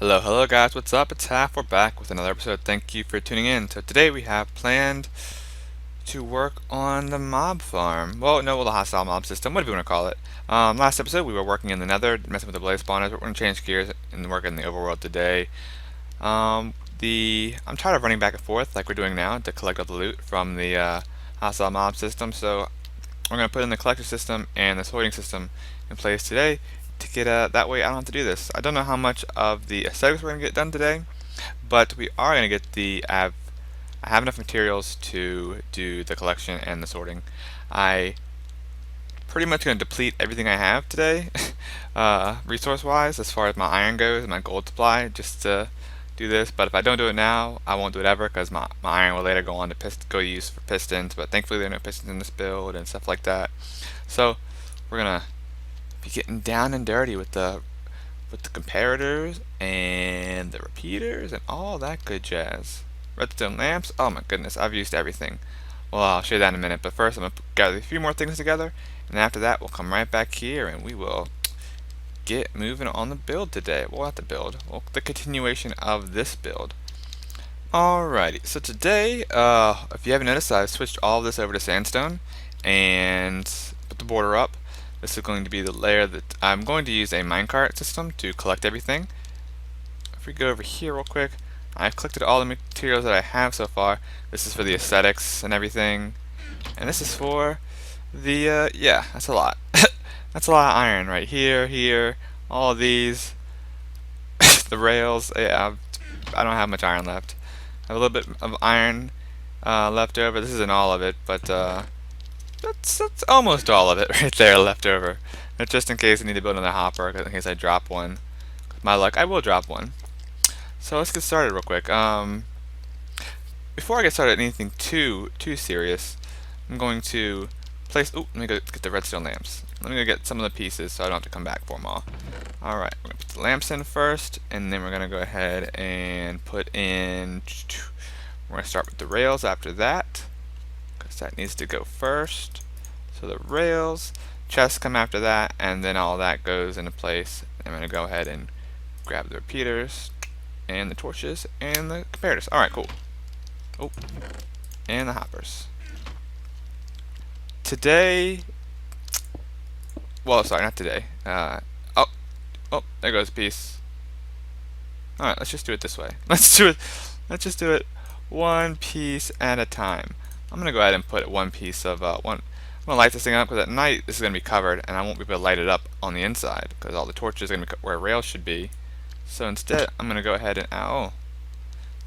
Hello guys, what's up? It's Half. We're back with another episode. Thank you for tuning in. So today we have planned to work on the mob farm. Well, the hostile mob system, whatever you want to call it. Last episode we were working in the nether, messing with the blaze spawners, but we're going to change gears and work in the overworld today. I'm tired of running back and forth like we're doing now to collect all the loot from the hostile mob system, so we're going to put in the collector system and the sorting system in place today to get that way I don't have to do this. I don't know how much of the aesthetics we're going to get done today, but we are going to get I have enough materials to do the collection and the sorting. I pretty much going to deplete everything I have today, resource wise, as far as my iron goes and my gold supply, just to do this. But if I don't do it now, I won't do it ever, because my iron will later go on to go use for pistons. But thankfully there are no pistons in this build and stuff like that. So we're gonna be getting down and dirty with the comparators and the repeaters and all that good jazz. Redstone lamps, oh my goodness, I've used everything. Well, I'll show you that in a minute, but first I'm going to gather a few more things together, and after that we'll come right back here and we will get moving on the build today. Well, not the build, well, the continuation of this build. Alrighty, so today, if you haven't noticed, I've switched all of this over to sandstone and put the border up. This is going to be the layer that I'm going to use a minecart system to collect everything. If we go over here real quick, I've collected all the materials that I have so far. This is for the aesthetics and everything, and this is for the yeah, that's a lot. That's a lot of iron right here, all of these, the rails. Yeah, I don't have much iron left. I have a little bit of iron left over. This isn't all of it, but that's almost all of it right there left over. And just in case I need to build another hopper, in case I drop one. With my luck, I will drop one. So let's get started real quick. Before I get started anything too serious, I'm going to place. Oh, let me go get the redstone lamps. Let me go get some of the pieces so I don't have to come back for them all. All right, we're gonna put the lamps in first, and then we're gonna go ahead and put in. We're gonna start with the rails after that, because that needs to go first. So the rails, chests come after that, and then all that goes into place. I'm gonna go ahead and grab the repeaters and the torches and the comparators. Alright, cool. Oh, and the hoppers. Today, well, sorry, not today. Oh, there goes a piece. Alright, let's just do it this way. Let's just do it one piece at a time. I'm gonna go ahead and put one piece of one. I'm gonna light this thing up, because at night this is gonna be covered, and I won't be able to light it up on the inside because all the torches are gonna be where rails should be. So instead, I'm going to go ahead and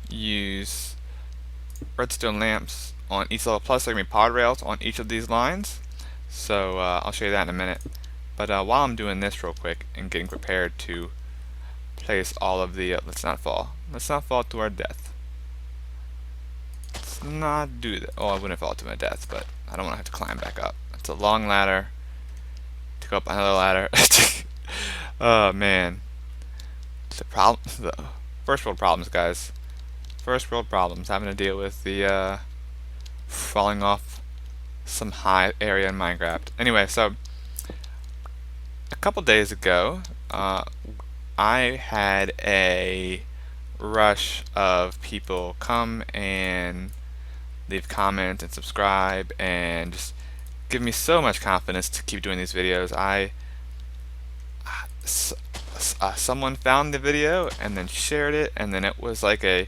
use redstone lamps on each level. Plus, there are going to be pod rails on each of these lines. So I'll show you that in a minute. But while I'm doing this real quick and getting prepared to place all of the let's not fall to our death. Let's not do that. Oh, I wouldn't fall to my death, but I don't want to have to climb back up. It's a long ladder to go up another ladder. Oh man. The first world problems, guys. First world problems. Having to deal with the falling off some high area in Minecraft. Anyway, so a couple days ago, I had a rush of people come and leave comments and subscribe and just give me so much confidence to keep doing these videos. Someone found the video and then shared it, and then it was like a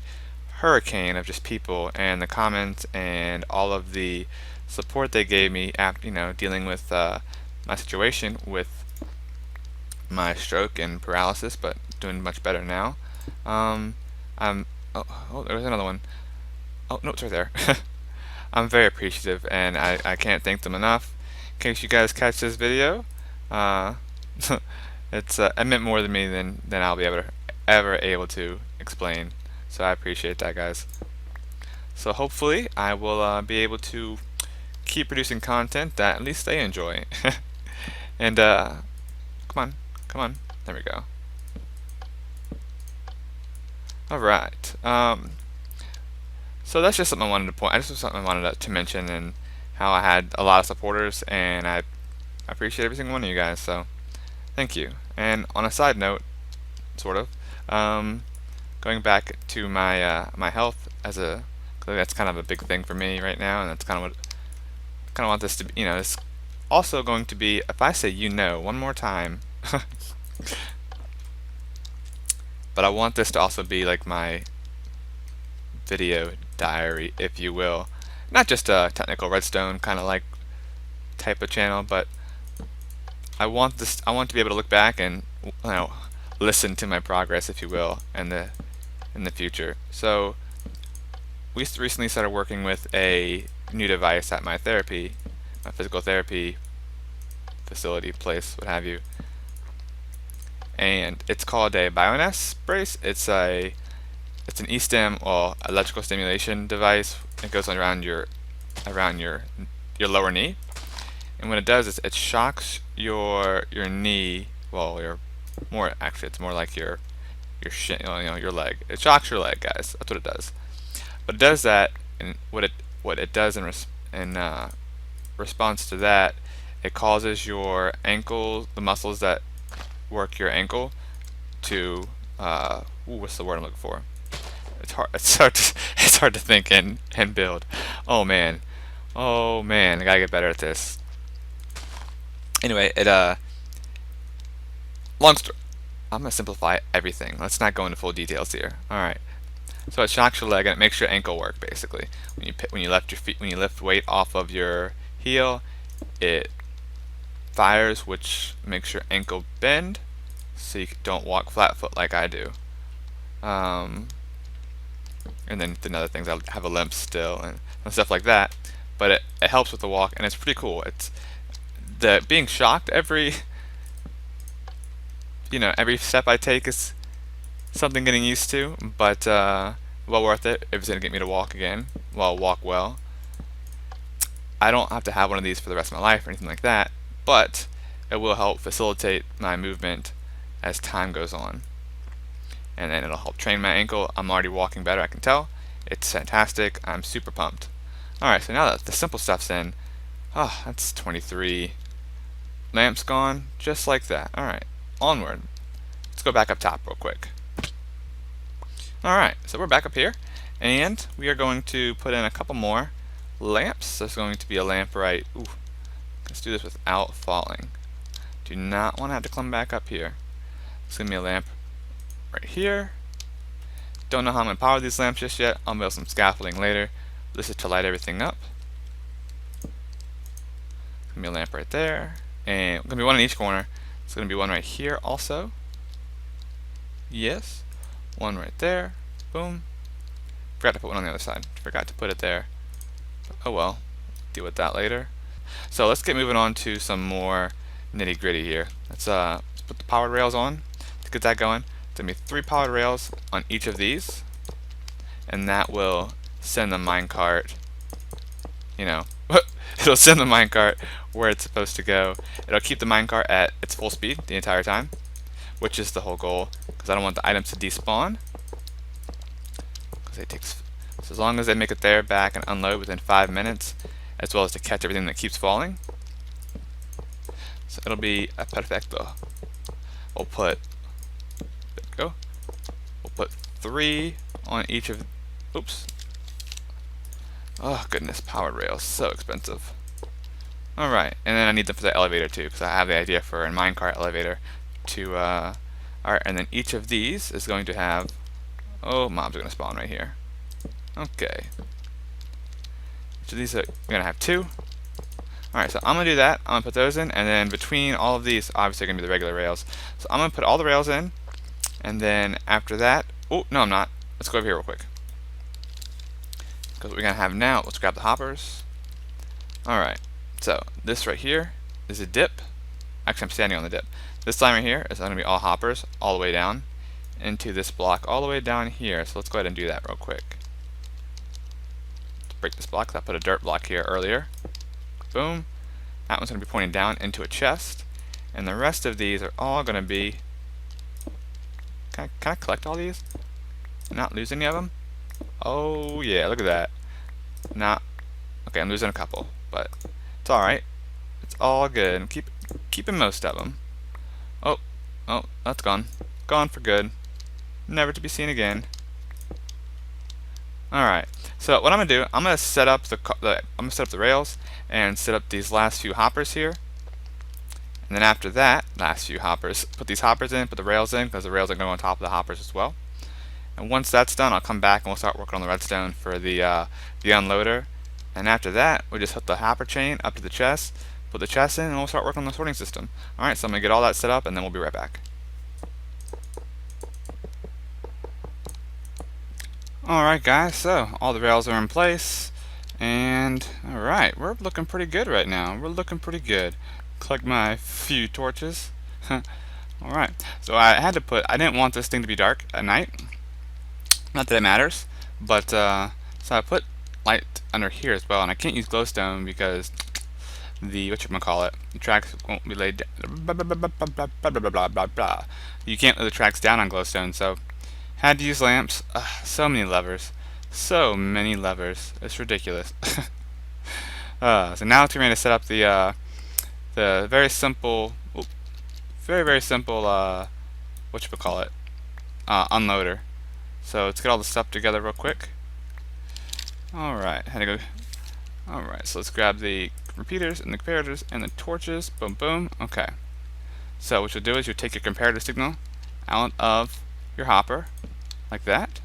hurricane of just people and the comments and all of the support they gave me after dealing with my situation with my stroke and paralysis, but doing much better now. There's another one. Oh no, it's right there. I'm very appreciative, and I can't thank them enough. In case you guys catch this video, it meant more to me than I'll be ever able to explain. So I appreciate that, guys. So hopefully I will be able to keep producing content that at least they enjoy. And come on, there we go. All right. So that's just something I wanted to point. I just was something I wanted to mention, and how I had a lot of supporters, and I appreciate every single one of you guys. So thank you. And on a side note, sort of, Going back to my health as a, 'cause that's kind of a big thing for me right now, and that's kind of want this to be, it's also going to be, if I say one more time, but I want this to also be like my video diary, if you will. Not just a technical redstone kind of like type of channel, but I want to be able to look back and listen to my progress, if you will, in the future. So we recently started working with a new device at my physical therapy facility, place, what have you, and it's called a Bioness brace. It's an e-stim, or electrical stimulation device. It goes around your lower knee, and what it does is it shocks your knee. Well, it's more like your shin, your leg. It shocks your leg, guys. That's what it does. But it does that, and what it does in response to that, it causes your ankle, the muscles that work your ankle, to what's the word I'm looking for? It's hard. It's hard to think and build. Oh man, I gotta get better at this. Anyway, long story. I'm gonna simplify everything. Let's not go into full details here. All right. So it shocks your leg and it makes your ankle work basically. When you lift weight off of your heel, it fires, which makes your ankle bend, so you don't walk flat foot like I do. And then the other things, I have a limp still and stuff like that. But it helps with the walk, and it's pretty cool. It's being shocked every step I take is something getting used to, but well worth it if it's gonna get me to walk again. Well, walk well. I don't have to have one of these for the rest of my life or anything like that, but it will help facilitate my movement as time goes on. And then it'll help train my ankle. I'm already walking better, I can tell. It's fantastic. I'm super pumped. Alright, so now that the simple stuff's in, that's 23 lamps gone, just like that. Alright, onward. Let's go back up top real quick. Alright, so we're back up here, and we are going to put in a couple more lamps. There's going to be a lamp right, let's do this without falling. Do not want to have to climb back up here. There's going to be a lamp right here. Don't know how I'm going to power these lamps just yet. I'll build some scaffolding later. This is to light everything up. There's going to be a lamp right there, and going to be one in each corner. There's going to be one right here also. Yes. One right there. Boom. Forgot to put one on the other side. Forgot to put it there. Oh well. Deal with that later. So let's get moving on to some more nitty gritty here. Let's put the powered rails on to get that going. There's going to be 3 powered rails on each of these, and that will send the minecart, it'll send the minecart where it's supposed to go. It'll keep the minecart at its full speed the entire time, which is the whole goal, because I don't want the items to despawn. So as long as they make it there, back, and unload within 5 minutes, as well as to catch everything that keeps falling. So it'll be a perfecto. We'll put 3 on each of. Oops. Oh goodness, powered rails, so expensive. All right, and then I need them for the elevator too, because I have the idea for a minecart elevator to. All right, and then each of these is going to have. Oh, mobs are going to spawn right here. Okay. So these are going to have 2. Alright, so I'm going to do that. I'm going to put those in, and then between all of these, obviously, are going to be the regular rails. So I'm going to put all the rails in, and then after that, oh, no, I'm not. Let's go over here real quick. Because what we're going to have now, let's grab the hoppers. Alright, so this right here is a dip. Actually, I'm standing on the dip. This line right here is going to be all hoppers, all the way down into this block, all the way down here. So let's go ahead and do that real quick. Let's break this block, I put a dirt block here earlier. Boom. That one's going to be pointing down into a chest. And the rest of these are all going to be. Can I collect all these? Not lose any of them? Oh yeah, look at that. Okay, I'm losing a couple, but it's alright. It's all good. I'm keeping most of them. Oh, that's gone. Gone for good. never to be seen again. Alright, so what I'm gonna do, I'm gonna set up the rails and set up these last few hoppers here. And then after that, last few hoppers, put these hoppers in, put the rails in, because the rails are going to go on top of the hoppers as well. And once that's done, I'll come back and we'll start working on the redstone for the unloader. And after that, we just hook the hopper chain up to the chest, put the chest in, and we'll start working on the sorting system. Alright, so I'm going to get all that set up, and then we'll be right back. Alright guys, so all the rails are in place. And alright, we're looking pretty good right now. We're looking pretty good. Collect my few torches. Alright, so I didn't want this thing to be dark at night. Not that it matters, but so I put light under here as well, and I can't use glowstone because the the tracks won't be laid down. You can't lay the tracks down on glowstone, so had to use lamps. So many levers, It's ridiculous. So now it's ready to set up the very simple, very simple unloader. So let's get all the stuff together real quick. Alright, Alright, so let's grab the repeaters and the comparators and the torches. Boom, boom. Okay. So what you'll do is you'll take your comparator signal out of your hopper, like that.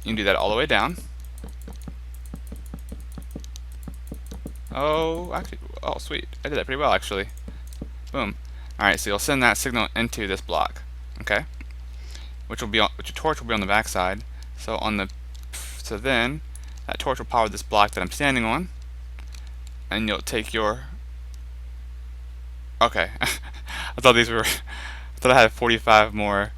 You can do that all the way down. Oh, actually, oh sweet. I did that pretty well, actually. Boom. Alright, so you'll send that signal into this block. Okay? Which your torch will be on the back side. So then that torch will power this block that I'm standing on, and you'll take your. Okay, I thought I had 45 more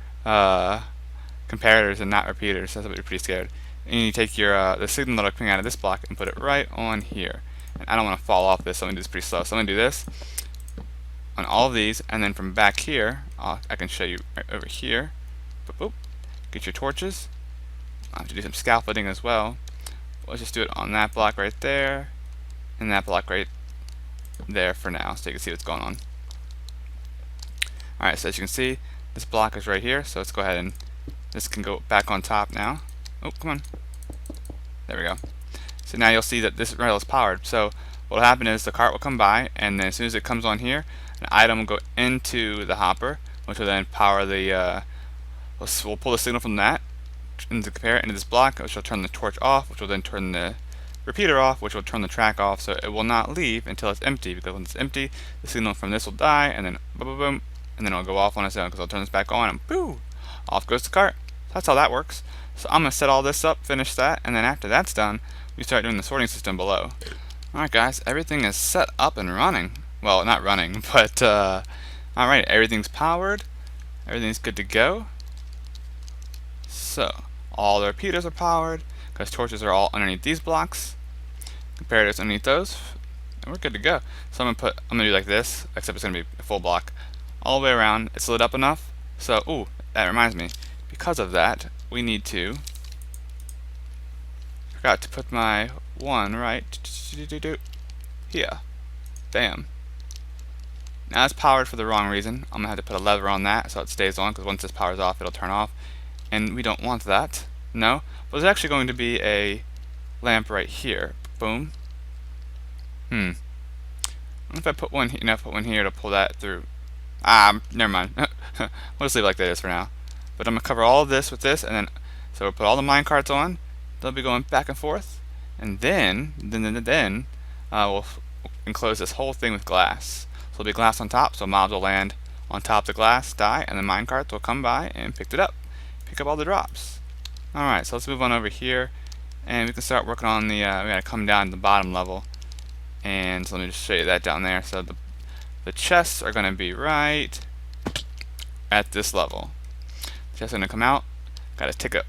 comparators and not repeaters. So that's pretty scared. And you take your the signal that'll come out of this block and put it right on here. And I don't want to fall off this, so I'm gonna do this pretty slow. So I'm gonna do this on all of these, and then from back here, I can show you right over here. Boop, boop. Get your torches. I'll have to do some scaffolding as well. Let's just do it on that block right there, and that block right there for now, so you can see what's going on. Alright, so as you can see, this block is right here, so let's go ahead and this can go back on top now. Oh, come on. There we go. So now you'll see that this rail is powered. So what will happen is the cart will come by, and then as soon as it comes on here, an item will go into the hopper, which will then power the we'll pull the signal from that into this block, which will turn the torch off, which will then turn the repeater off, which will turn the track off, so it will not leave until it's empty, because when it's empty, the signal from this will die, and then boom, boom, boom, and then it'll go off on its own, because I'll turn this back on, and boo! Off goes the cart. So that's how that works. So I'm going to set all this up, finish that, and then after that's done, we start doing the sorting system below. Alright guys, everything is set up and running. Well, not running, but alright, everything's powered, everything's good to go. So, all the repeaters are powered, because torches are all underneath these blocks. Comparators underneath those, and we're good to go. So I'm gonna do like this, except it's gonna be a full block all the way around. It's lit up enough. So, ooh, that reminds me. Because of that, we need to. Forgot to put my one right here. Damn. Now it's powered for the wrong reason. I'm gonna have to put a lever on that so it stays on, because once this powers off, it'll turn off. And we don't want that. No. But there's actually going to be a lamp right here. Boom. I don't know if I put one here to pull that through. Never mind. We'll just leave it like that is for now. But I'm gonna cover all of this with this, and then so we'll put all the mine carts on. They'll be going back and forth, and then we'll enclose this whole thing with glass. So there'll be glass on top, so mobs will land on top of the glass, die, and the mine carts will come by and pick up all the drops. Alright, so let's move on over here, and we can start working on the, we gotta come down to the bottom level, and so let me just show you that down there. So the chests are gonna be right at this level. The chests are gonna come out, gotta take a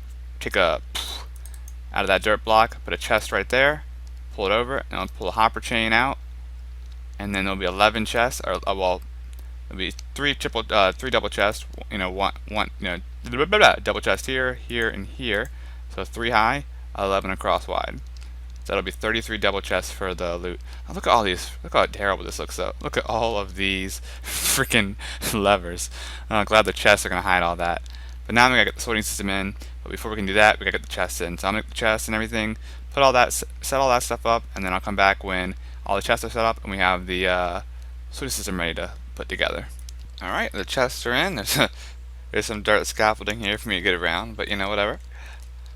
out of that dirt block, put a chest right there, pull it over, and I'll pull a hopper chain out, and then there'll be 11 chests, or well, there'll be three double chests, double chest here, and here, so 3 high, 11 across wide. So that'll be 33 double chests for the loot. Oh, look at all these, look how terrible this looks though. Look at all of these freaking levers. Glad the chests are gonna hide all that. But now we gotta get the sorting system in. But before we can do that, we gotta get the chests in. So I'm gonna get the chests and everything, put all that, set all that stuff up, and then I'll come back when all the chests are set up and we have the sorting system ready to put together. All right, the chests are in. There's some dirt scaffolding here for me to get around, but you know, whatever.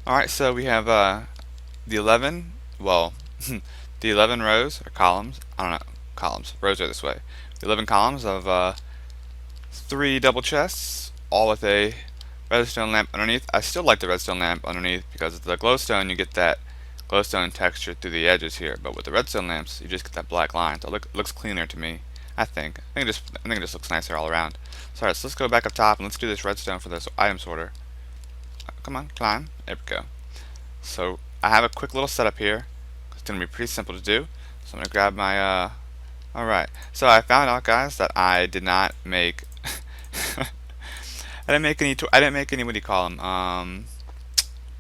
All right, so we have the 11. Well, the 11 rows or columns. I don't know. Columns. Rows are this way. The 11 columns of 3 double chests, all with a redstone lamp underneath. I still like the redstone lamp underneath because with the glowstone you get that glowstone texture through the edges here, but with the redstone lamps you just get that black line. So it looks cleaner to me. I think it just looks nicer all around. So alright, so let's go back up top and let's do this redstone for this item sorter. Come on, climb. There we go. So I have a quick little setup here. It's gonna be pretty simple to do. So I'm gonna grab my alright. So I found out, guys, that I did not make I didn't make any, what do you call them?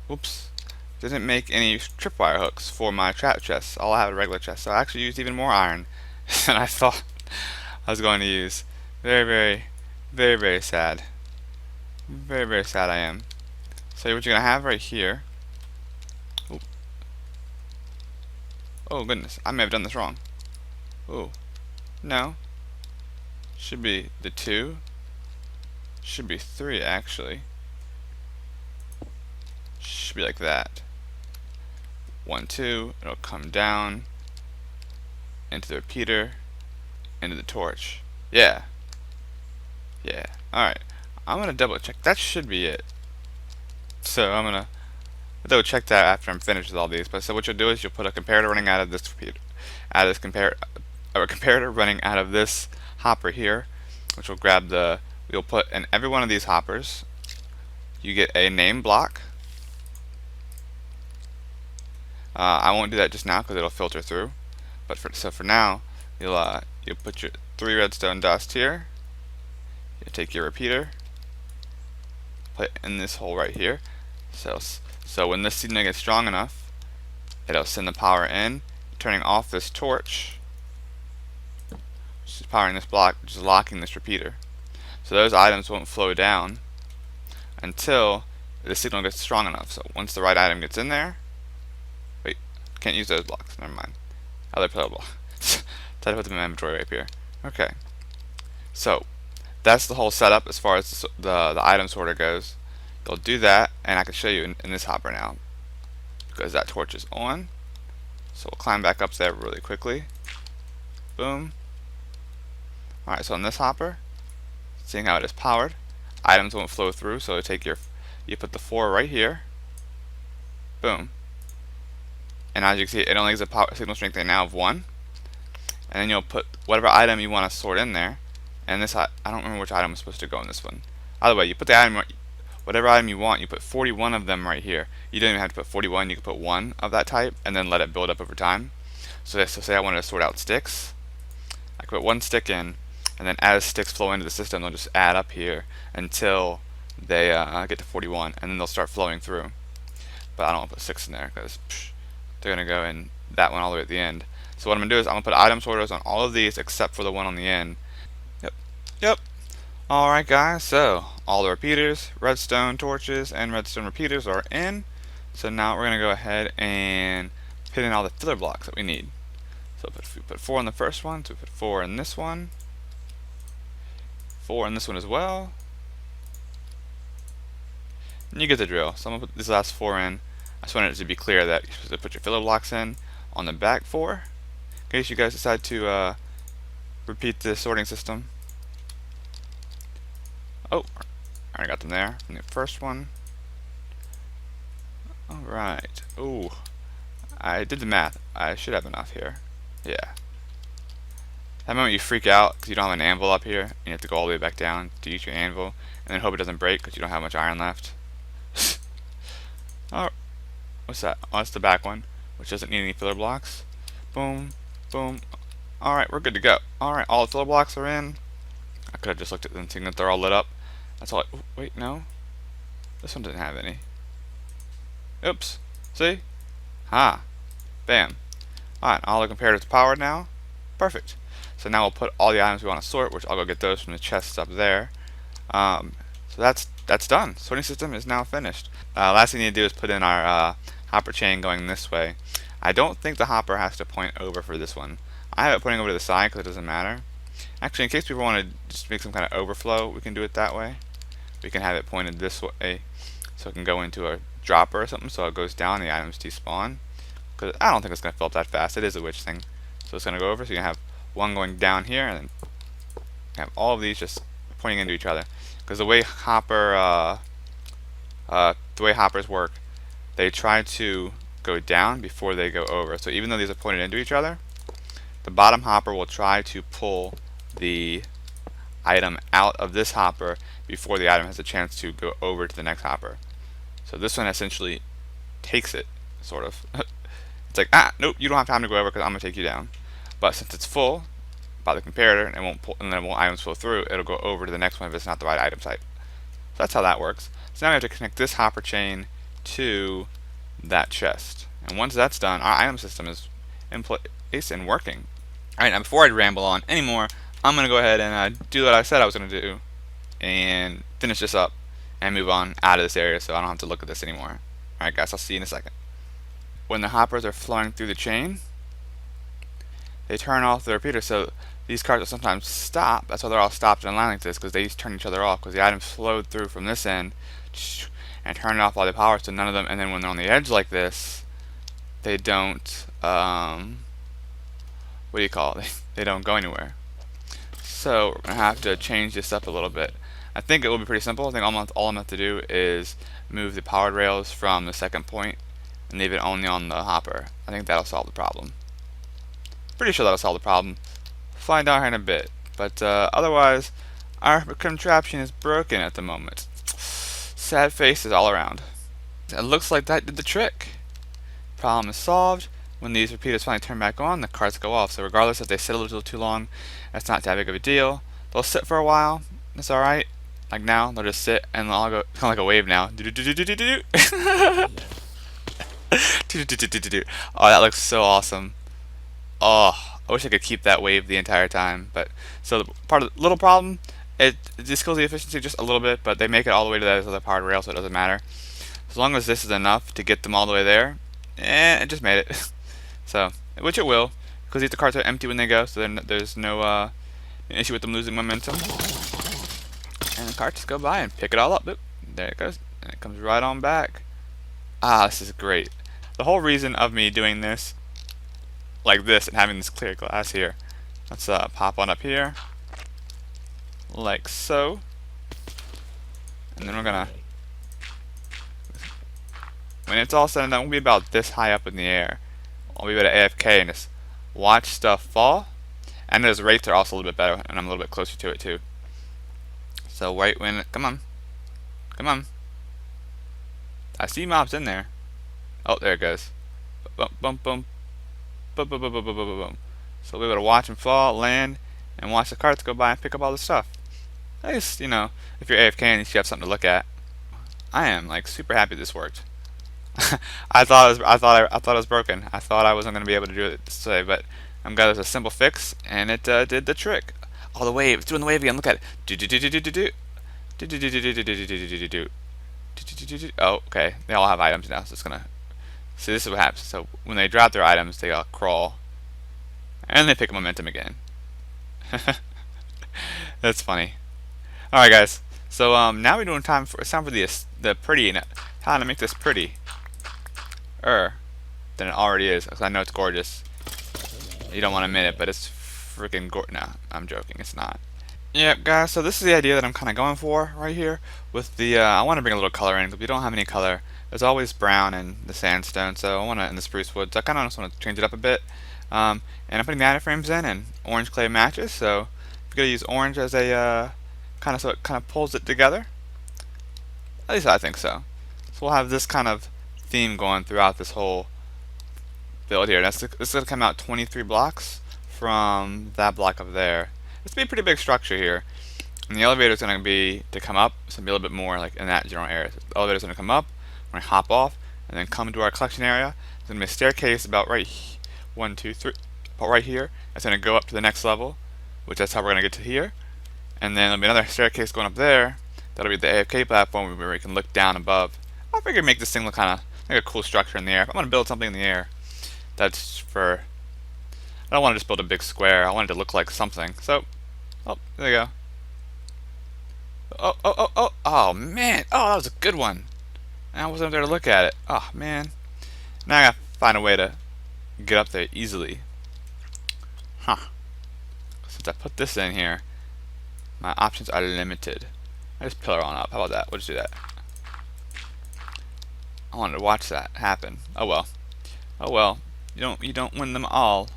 Whoops. Didn't make any tripwire hooks for my trap chest. All I have a regular chest. So I actually used even more iron than I thought I was going to use. Very, very, very, very sad. Very, very sad I am. So what you're gonna have right here. Ooh. Oh goodness, I may have done this wrong. Oh, no. Should be the 2. Should be 3 actually. Should be like that. 1, 2. It'll come down into the repeater, into the torch. Yeah. Yeah. Alright. I'm gonna double check. That should be it. So I'm gonna double check that after I'm finished with all these. But so what you'll do is you'll put a comparator running out of this repeater, a comparator running out of this hopper here, which will grab the. You'll put in every one of these hoppers. You get a name block. I won't do that just now because it'll filter through. But for now, you'll put your 3 redstone dust here. You take your repeater, put it in this hole right here. So when this signal gets strong enough, it'll send the power in, turning off this torch, which is powering this block, which is locking this repeater. So those items won't flow down until the signal gets strong enough. So once the right item gets in there, wait, can't use those blocks. Never mind. Other pillar block. Try to put them in my inventory right here. Okay. So that's the whole setup as far as the item sorter goes. You'll do that, and I can show you in this hopper now because that torch is on. So we'll climb back up there really quickly. Boom. All right. So in this hopper, seeing how it is powered, items won't flow through, so you put the 4 right here. Boom. And as you can see, it only has a power signal strength right now of 1. And then you'll put whatever item you want to sort in there. And this, I don't remember which item is supposed to go in this one. Either way, you put the item, whatever item you want, you put 41 of them right here. You don't even have to put 41, you can put 1 of that type, and then let it build up over time. So say I wanted to sort out sticks. I could put 1 stick in, and then as sticks flow into the system, they'll just add up here until they get to 41, and then they'll start flowing through. But I don't want to put 6 in there because they're going to go in that one all the way at the end. So what I'm going to do is I'm going to put item sorters on all of these except for the one on the end. Yep. Alright guys, so all the repeaters, redstone torches, and redstone repeaters are in. So now we're going to go ahead and put in all the filler blocks that we need. So we put 4 in the first one, so we put 4 in this one. 4 in this one as well. And you get the drill. So I'm going to put these last 4 in. I just wanted it to be clear that you're supposed to put your filler blocks in on the back 4 in case you guys decide to repeat the sorting system. Oh, I already got them there from the first one. Alright. Ooh, I did the math. I should have enough here. Yeah. That moment you freak out because you don't have an anvil up here and you have to go all the way back down to use your anvil and then hope it doesn't break because you don't have much iron left. Oh, what's that? Oh, that's the back one, which doesn't need any filler blocks. Boom, boom. Alright, we're good to go. Alright, all the filler blocks are in. I could have just looked at them and seen that they're all lit up. That's all. Wait, no. This one didn't have any. Oops. See? Ha. Bam. Alright, all the comparators powered now. Perfect. So now we'll put all the items we want to sort, which I'll go get those from the chests up there. So that's that's done. Sorting system is now finished. Last thing you need to do is put in our hopper chain going this way. I don't think the hopper has to point over for this one. I have it pointing over to the side because it doesn't matter. Actually, in case people want to just make some kind of overflow, we can do it that way. We can have it pointed this way so it can go into a dropper or something, so it goes down, the items despawn. Because I don't think it's going to fill up that fast. It is a witch thing. So it's going to go over, so you can have one going down here, and then have all of these just pointing into each other. Because the way hoppers work, they try to go down before they go over. So even though these are pointed into each other, the bottom hopper will try to pull the item out of this hopper before the item has a chance to go over to the next hopper. So this one essentially takes it, sort of. It's like, nope, you don't have time to go over because I'm going to take you down. But since it's full by the comparator and it won't pull, and then won't items flow through, it'll go over to the next one if it's not the right item type. So that's how that works. So now we have to connect this hopper chain to that chest. And once that's done, our item system is in place and working. Alright, now before I ramble on anymore, I'm going to go ahead and do what I said I was going to do and finish this up and move on out of this area so I don't have to look at this anymore. Alright guys, I'll see you in a second. When the hoppers are flowing through the chain, they turn off the repeater, so these carts will sometimes stop. That's why they're all stopped in a line like this, because they turn each other off, because the items flowed through from this end and turn it off while they power, so none of them, and then when they're on the edge like this, they don't, what do you call it? They don't go anywhere. So we're going to have to change this up a little bit. I think it will be pretty simple. I think all I'm going to have to do is move the powered rails from the second point and leave it only on the hopper. I think that'll solve the problem. Pretty sure that'll solve the problem. Find out here in a bit. But otherwise, our contraption is broken at the moment. Sad faces all around. It looks like that did the trick. Problem is solved. When these repeaters finally turn back on, the carts go off. So regardless if they sit a little too long, that's not that big of a deal. They'll sit for a while. It's alright. Like now, they'll just sit and they'll all go kind of like a wave now. Oh, that looks so awesome. Oh, I wish I could keep that wave the entire time. But so the little problem, it just kills the efficiency just a little bit, but they make it all the way to that other powered rail, so it doesn't matter. As long as this is enough to get them all the way there, it just made it. So, which it will, because the carts are empty when they go, so then there's no issue with them losing momentum. And the carts just go by and pick it all up. Boop, there it goes, and it comes right on back. Ah, this is great. The whole reason of me doing this like this and having this clear glass here, let's pop on up here like so, and then we're gonna, when it's all said and done, we'll be about this high up in the air. I'll be able to AFK and just watch stuff fall, and those rates are also a little bit better, and I'm a little bit closer to it too. So right when, come on, I see mobs in there. Oh, there it goes. Boom, boom, boom, boom, boom, boom, boom, boom, boom, boom. So we'll be able to watch them fall, land, and watch the carts go by and pick up all the stuff. At least, you know, if you're AFK and you have something to look at. I am like super happy this worked. I thought it was broken. I thought I wasn't going to be able to do it this way, but I'm glad it was a simple fix, and it did the trick. Oh, the wave! It's doing the wave again. Look at it. Do do do do do do do. Do do do do do do do do do do do. Oh, okay. They all have items now, so it's gonna. See, this is what happens. So when they drop their items, they all crawl, and they pick up momentum again. That's funny. All right, guys. So now we're doing it's time for the pretty. How to make this pretty than it already is, because I know it's gorgeous. You don't want to admit it, but it's freaking gorgeous. No, I'm joking, it's not. Yeah, guys, so this is the idea that I'm kind of going for right here with the, I want to bring a little color in, because we don't have any color. There's always brown in the sandstone, so I want to, in the spruce wood, so I kind of just want to change it up a bit. And I'm putting the item frames in, and orange clay matches, so we're going to use orange as a, kind of, so it kind of pulls it together. At least I think so. So we'll have this kind of theme going throughout this whole build here. This is going to come out 23 blocks from that block up there. It's going to be a pretty big structure here. And the elevator is going to be to come up. It's going to be a little bit more like in that general area. So the elevator is going to come up. We're going to hop off and then come to our collection area. There's going to be a staircase about right 1, 2, 3, about right here. It's going to go up to the next level, which that's how we're going to get to here. And then there'll be another staircase going up there. That'll be the AFK platform where we can look down above. I figured make this thing look kind of like a cool structure in the air. If I'm gonna build something in the air, that's for. I don't want to just build a big square. I want it to look like something. So, oh, there you go. Oh, man. Oh, that was a good one. I wasn't there to look at it. Oh, man. Now I gotta find a way to get up there easily. Huh. Since I put this in here, my options are limited. I just pillar on up. How about that? We'll just do that. I wanted to watch that happen. Oh well. Oh well. You don't win them all.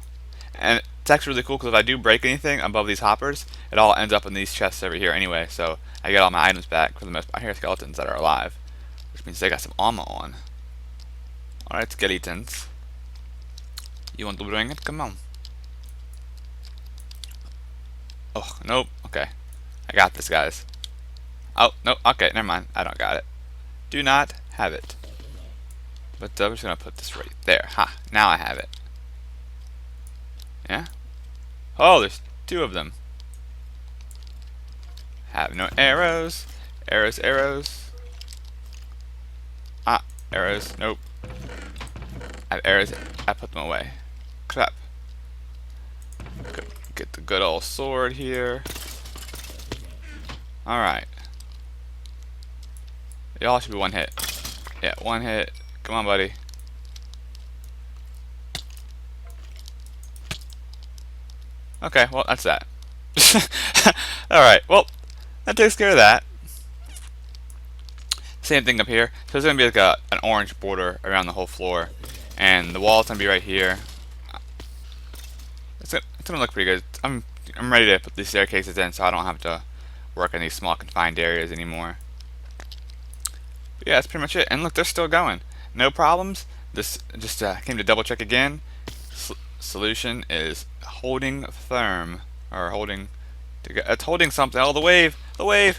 And it's actually really cool because if I do break anything above these hoppers, it all ends up in these chests over here anyway. So I get all my items back for the most part. I hear skeletons that are alive, which means they got some armor on. Alright, skeletons. You want to bring it? Come on. Oh, nope. Okay. I got this, guys. Oh, no. Okay, never mind. I don't got it. Do not have it. But I'm just going to put this right there. Ha. Now I have it. Yeah? Oh, there's two of them. Have no arrows. Arrows, arrows. Ah, arrows. Nope. I have arrows. I put them away. Crap. Get the good old sword here. Alright. Y'all should be one hit. Yeah, one hit. Come on, buddy. Okay, well, that's that. Alright, well, that takes care of that. Same thing up here. So there's going to be like an orange border around the whole floor. And the wall's going to be right here. It's gonna look pretty good. I'm ready to put these staircases in so I don't have to work in these small confined areas anymore. But yeah, that's pretty much it. And look, they're still going. No problems. This just came to double check again. Solution is holding firm, or holding. It's holding something. Oh, the wave! The wave!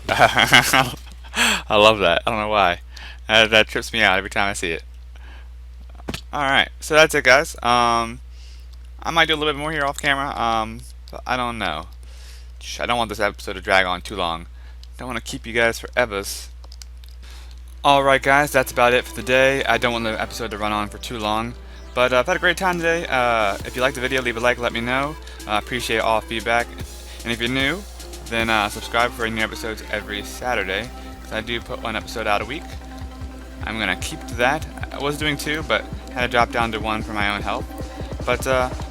I love that. I don't know why. That trips me out every time I see it. Alright, so that's it, guys. I might do a little bit more here off camera, but I don't know. I don't want this episode to drag on too long. Don't want to keep you guys forever. Alright guys, that's about it for the day. I don't want the episode to run on for too long. But I've had a great time today. If you liked the video, leave a like, let me know. Appreciate all feedback. And if you're new, then subscribe for new episodes every Saturday. I do put one episode out a week. I'm going to keep to that. I was doing two, but had to drop down to one for my own health. But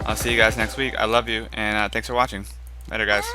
I'll see you guys next week. I love you, and thanks for watching. Later, guys.